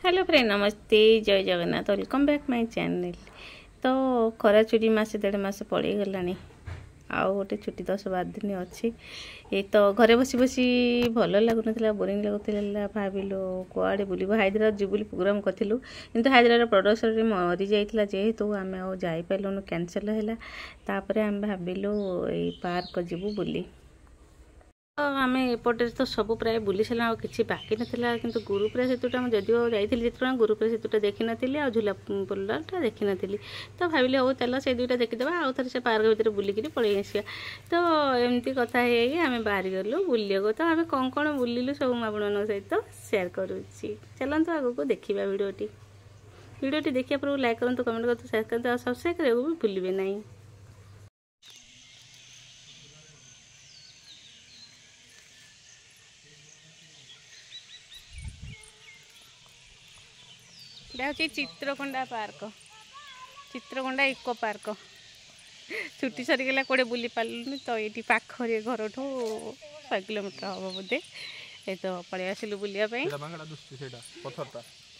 Hello friend, नमस्ते, जय Jagannath, welcome back my channel. तो खरा छुट्टी मासे 1.5 मास पड़े गलानी। आउ गोटे छुट्टी 10-12 दिन अच्छी। ये तो घरे बसी बसी भल लगुन, बोरिंग लगुला। भाविलु कुआड़े बुलब हाइद्राबाद जी बोली प्रोग्राम करूँ, किंतु हाइद्राबाद प्रडक्शन मरी जाइए जेहेतु आम आईपारूँ, कैनसल है। तापर आम भाविलु ये पार्क जीवु बुली। तो आम एपटे तो सब प्राय बुली सारा कि बाकी नाला, किंतु गुरुपुरा सेतुटा जदिव जाइली जिते गुरुपुरा सेतुटा देखी नी आ झूला पोलटा देखी नी। तो भाविली हो चल से दुईटा देखीदे आउ थे से पार्क भितर बुलिकी पलि आसा। तो एमती कथा आम बाहरी गलु बुलिया। तो आम कौन कौन बुलिलु सब आपण सहित सेयार करुच्ची। चलते आग को देखा भिडियोटी देखिए पूर्व लाइक करूँ, कमेंट करते, सेयार करते और सब्सक्राइब करने भी भूलिए नहीं। हूँ Chitrakonda park, Chitrakonda eco park. छुट्टी सरीगला कौटे बुली पार्लुनि। तो ये पाखे घर ठू 100 किलोमीटर हम बोधे। ये तो पलि आसिलु बुलिया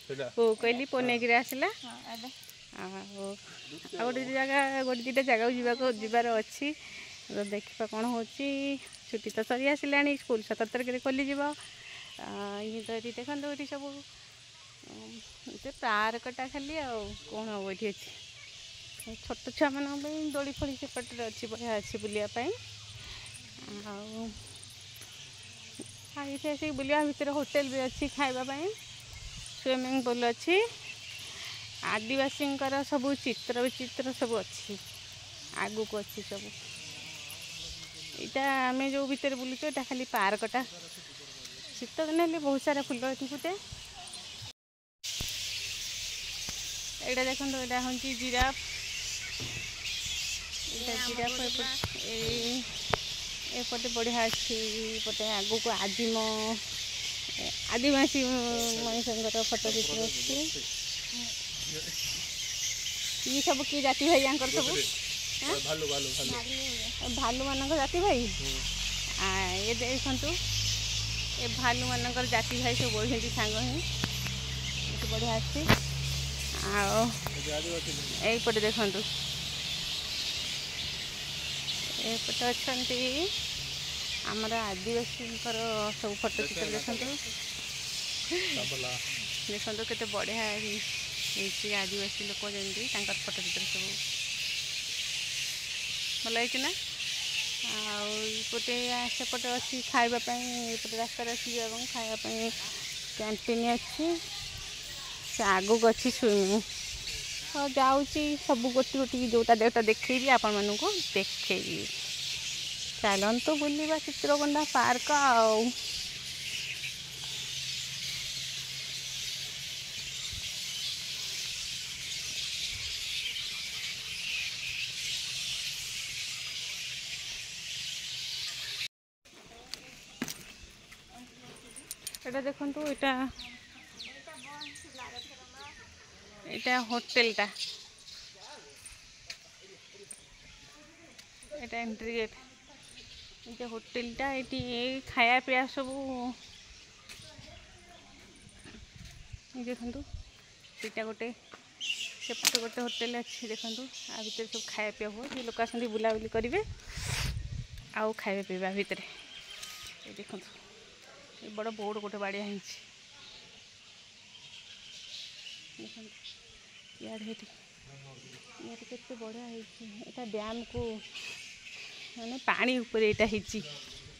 कहली पनेगिरी आसला। गोटे जगह गोटे दुटा जगह जीवार अच्छी। तो देखा कौन हो छुट्टी तो सरी आसला, स्कूल 17 तारिख खोली। ये तो ये देखो ये सब पार्कटा खाली कौन हम ये अच्छी छोट छुआ मान दोली फोड़ी सेपटे अच्छी बढ़िया अच्छी बुलायापाई। आसिक बुलिया भितर होटेल भी अच्छी, खावाई स्विमिंग पूल अच्छी। आदिवासी सब चित्र विचित्र सब अच्छी आगू को अच्छी सब। यहाँ आम जो भितर बुलूँ यहाँ खाली पार्कटा। शीत दिन बहुत सारा फुल फुटे। यहाँ देखो यहाँ हूँ जिराफ। जिराफ एपटे बढ़िया अच्छी। पटे आगू को आदिवासी मनीषर फोटो चित्र अच्छी। ये सब कि जाति भाई आंकर सब भालू मान जाति भाई। ये देखु ये भालू मान जाति भाई सब बढ़िया सांग ही बढ़िया अच्छी। आईपटे देखु एपटे अच्छा आमर आदिवासी सब फोटो चित्र देखो देखो केते बढ़िया आदिवासी लोक जमी फोटो चित्र सब भल है। आउटे सेपटे अच्छी खावाई रास्तार अच्छी खावाई कैंटीन अच्छी। से आगू अच्छी स्विमिंग। तो जाऊँगी सब गोटी गोटी जोटा जोटा देखी आपण मानू देखी। चलतु बुलवा चित्रकोंडा पार्क आउ। এটা দেখুন এটা হোটেলটা, এটা एंट्री गेट। ये होटेलटा ये खाया पिया सब देखु। यहाँ गोटे सेपटे गोटे होटेल अच्छी देखु। आ भर सब खाया पिया हुए जो लोग आसती बुलाबुली करेंगे आउ खाଇବା पीवा भितर। ये देखो ये बड़ बोर्ड गोटे बाड़िया है। इे केते बढ़िया है डैम को माने पानी ऊपर यहाँ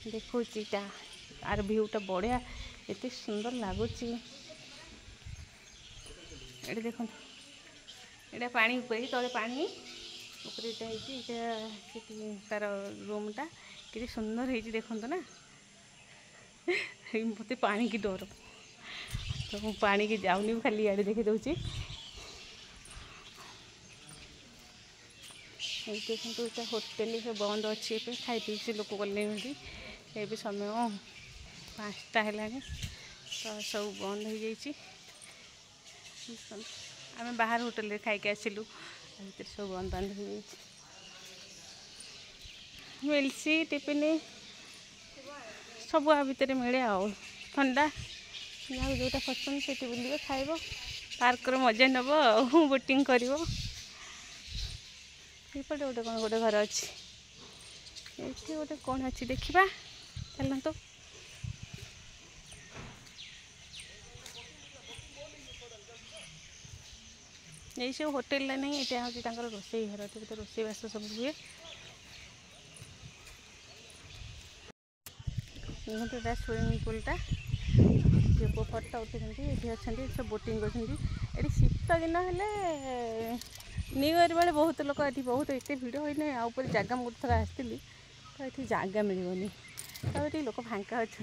देखो। तार भ्यूटा बढ़िया एत सुंदर लगुच। ये देखो यहाँ पानी ऊपर तले पानी ऊपर यहाँ तार रूमटा कि सुंदर है देखो ना। मत पानी की डर तो मु पानी की जाऊनी खाली इे देखी दूसरी। देखो होटेल से बंद अच्छी खाई पी से लोक गले ये समय 5टा है तो सब बंद हो जाइए। आम बाहर होटेल खाई आसिलु भर सब बंद बंद हो जाइए। मिलसी टिफिन सब आ भितर मिले आ ठंडा ଯାହାକୁ ଯେଉଁଟା ପସନ୍ଦ ସେଠି ବୁଲିବ ଖାଇବ ପାର୍କର ମଜା ନେବ ଆଉ ବୋଟିଂ କରିବ। ଏପଟେ ଗୋଟେ କ'ଣ ଗୋଟେ ଘର ଅଛି ଏଠି ଗୋଟେ କ'ଣ ଅଛି ଦେଖିବା ଚାଲନ୍ତୁ। यही सब होटेल नहीं यहाँ हूँ रोसई घर तो रोसईवास सब हुए। देखो स्विमिंग पूलटा जो फटो उठे ये अच्छा सब बोटिंग कर शीत दिन हेले न्यू इयर बेले बहुत लोग ये बहुत एत भिड़ होने आपर जगह मुझे थोड़ा आसती तो ये जगह मिलनी तो ये लोक फांका अच्छा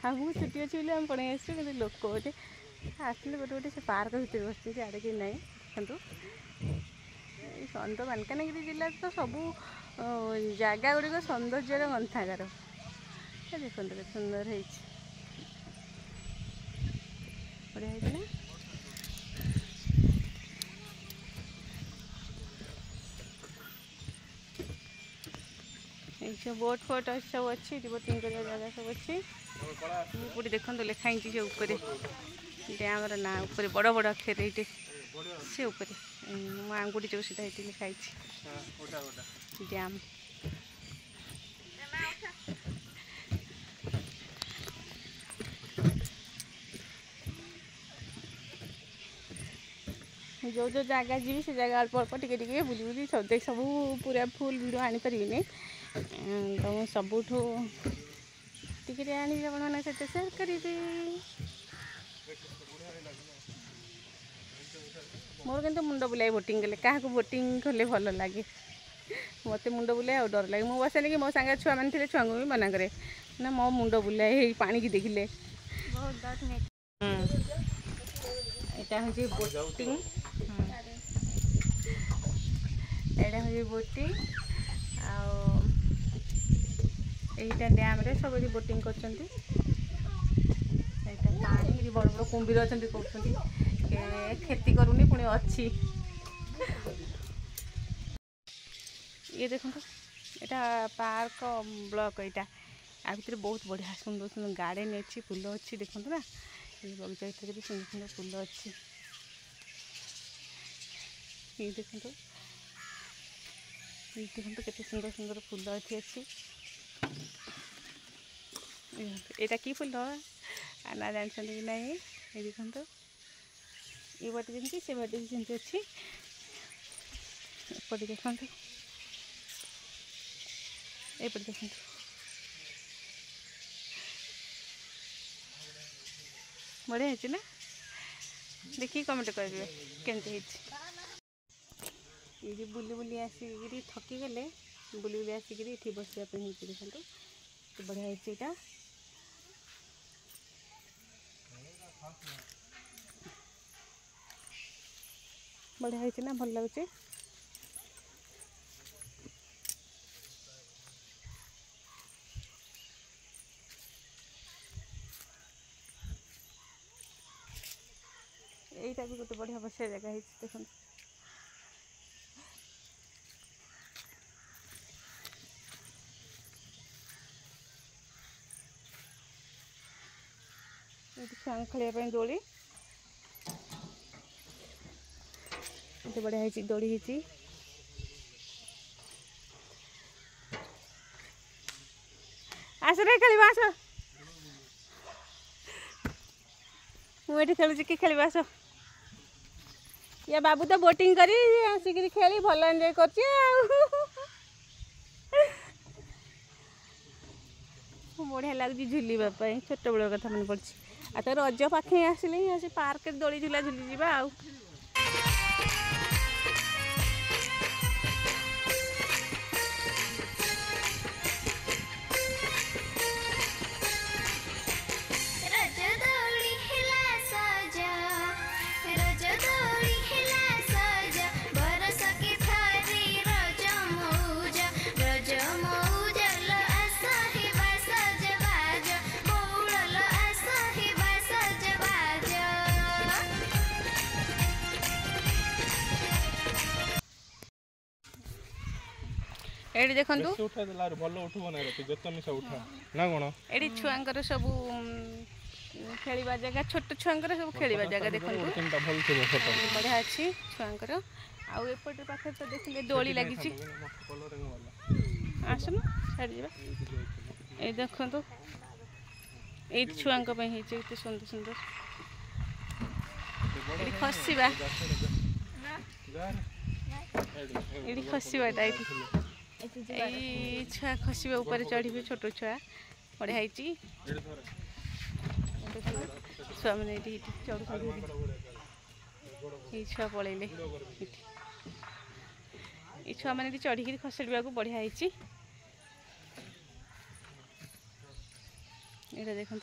आम छुट्टी अच्छी आम पड़े आस लोक गोटे आसले गोटे गोटे से पार्क भितर बस आड़े कि ना देखो सौंद मालकानगिरी जिला तो सबू जगह गुड़िक सौंदर्य ग्रंथागार देखो के सुंदर है बढ़िया है ना। सब बोट फोट सब अच्छी बोटिंग करने जगह सब अच्छी पूरी देखो लिखाई से ऊपर डैम ना ऊपर बड़ बड़ अक्षर ये से ऊपर मो आंगुठी जो सीधा ये लिखाई डैम। जो जो जगह जी से जगह अल्प अल्प टे बुली बुली सब देख सब पूरा फुल भिड आनी पारि तो सबुठ टे आनी आप सेयार करी मोर किंतु मुंड बुलाई बोटिंग कले क्या बोटिंग कले भल लगे मत मुंड बुलाए और डर लगे मुझे बसेनि कि मो सांगे छुआ मैंने थे छुआ को भी मना करे ना मो मुंड बुलाए पानी की देखिले यहाँ हूँ बोटिंग यहाँ हूँ बोटिंग आईटा डैम रे सब बोटिंग कर पानी बड़ बड़ कुंभीर अच्छा कहते खेती करूनी पुणी अच्छी ये देखो यहाँ पार्क ब्लॉक यहाँ आ भर बहुत बढ़िया सुंदर सुंदर गार्डन अच्छी फूल अच्छी देखो ना ये बगीचा भर भी सुंदर सुंदर फूल अच्छी ये देखो केते सुंदर सुंदर फूल अच्छी यहाँ कि फूल ना जानते कि ना ये देखो ये बाटे जमी से बाटे भी जमी अच्छी एपटे देखो एपटे देखो बढ़िया है ना देखिए कमेंट करेंगे केमती ये बुली बुली आसिक थकी गले बुली बुली आसिक ये बसवाई देखो तो बढ़िया है यहाँ बढ़िया है ना भल लगे यहीटा भी गोटे बढ़िया बसिया जगह है देखो छुआ खेल दोली ये बढ़िया है दोली है आस रे खेल आस मुझे खेलुची कि खेल आस या बाबू तो बोटिंग करी आसिक खेली भल एंजॉय कर बढ़िया लगुच झुलवाई छोट बेल कथा मन पड़ी आ तो रज पाखे आसिले पार्क दोली झूला झुली जा आ एडी देखंतु उठा देला भलो उठबो नै रखि जतन से उठा ना कोन एडी छुआंकर सब खेलिबा जगह छोट छुआंकर सब खेलिबा जगह देखंतु बढ़िया अच्छी छुआंकर आउ एपटे पाखे तो देखिले डोली लगी आसनु छाड़ी जा ए देखंतु ए छुआंक पे हेचे एते सुंदर सुंदर एडी खसीबा एडी खसीबाटा एठी ए छुआ खसीबा ऊपर चढ़ीबे छोट छुआ बढ़िया हेची छुआ मैंने चढ़ ये छुआ पलैले ये छुआ मैंने चढ़ी खसड़ा को बढ़िया है ये देखो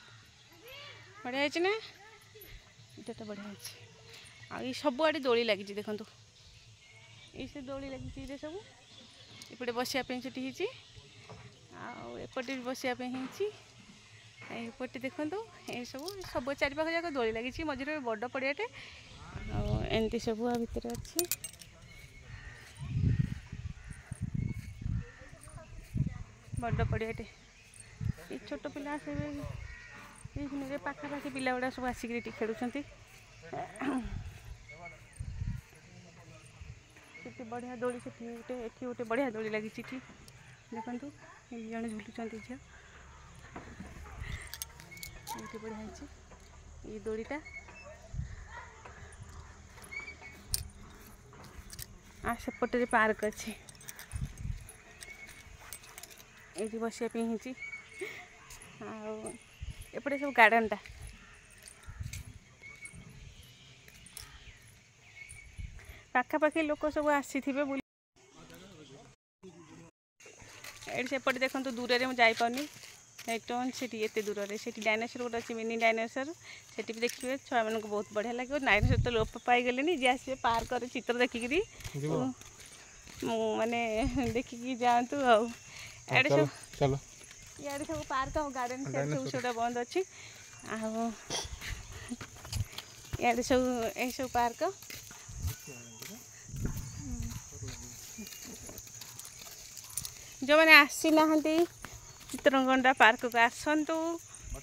बढ़िया है ना ये तो बढ़िया है आई सब आड़े दोली लगी देखो ये से दोली लगी सब एपटे बसापी छुट्टी होती आउटे बसापी एपटे देखो ये सब सब चारिपाख जाक दोली लगी मझे बड़ पड़ियाटे एमती सब भितर अच्छी बड़ पड़ियाटे ये छोट पिला से पाखापाखि पिला गुड़ा सब आसिक खेलुं बढ़िया दोली से गोटे बढ़िया दोली लगी देखो जन झुलुं झील ये बढ़िया है ये दोलीटा सेपटे पार्क अच्छी ये बसापी एपटे सब गार्डनटा पाखापाखि लोक सब आसी थे सेपटे देखो दूर में मुझे टोन से दूर से डायनासोर गोटे अच्छे मिनी डायनासोर से भी देखिए छुआ मान बहुत बढ़िया लगे डायनासोर तो लोप पाईगले जी आसे पार्क चित्र देखिक माने देखिकी जातु आड़े सब इे सब पार्क गार्डन सब सब बंद अच्छी इे सब ये सब पार्क जो मैंने आसी ना चित्रगंडा पार्क को आसतु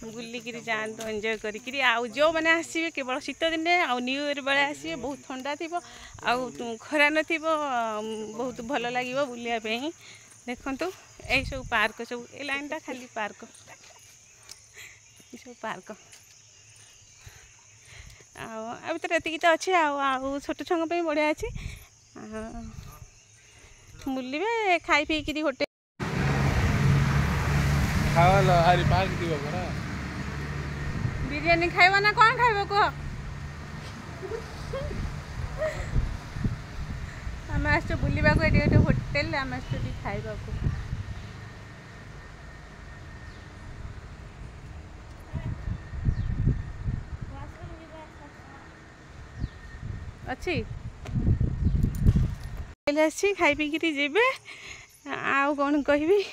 बुलिक जातु एंजॉय करी आउ जो मैंने आसवे केवल शीत दिन आउ न्यू ईयर बेले आसवे बहुत ठंडा थी खरा न बहुत भल लगे बुलापी देखु यही सब पार्क सब ए लाइन टा खाली पार्क सब पार्क आतर एति तो अच्छे आउ छोट छुआ बढ़िया अच्छी बुलवे खाई पीकि होटे बिरियानी खाइबा ना कौन खाइब कह आम आस बुलवा को ये गोटे होटेल आम आस खाइबा अच्छी खाई पीकि जीवे आउ कौन कहबी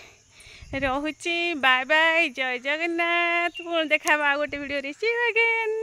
रहुची बाय बाय जय जगन्नाथ पुणी देखा गोटे वीडियो सी अगेन।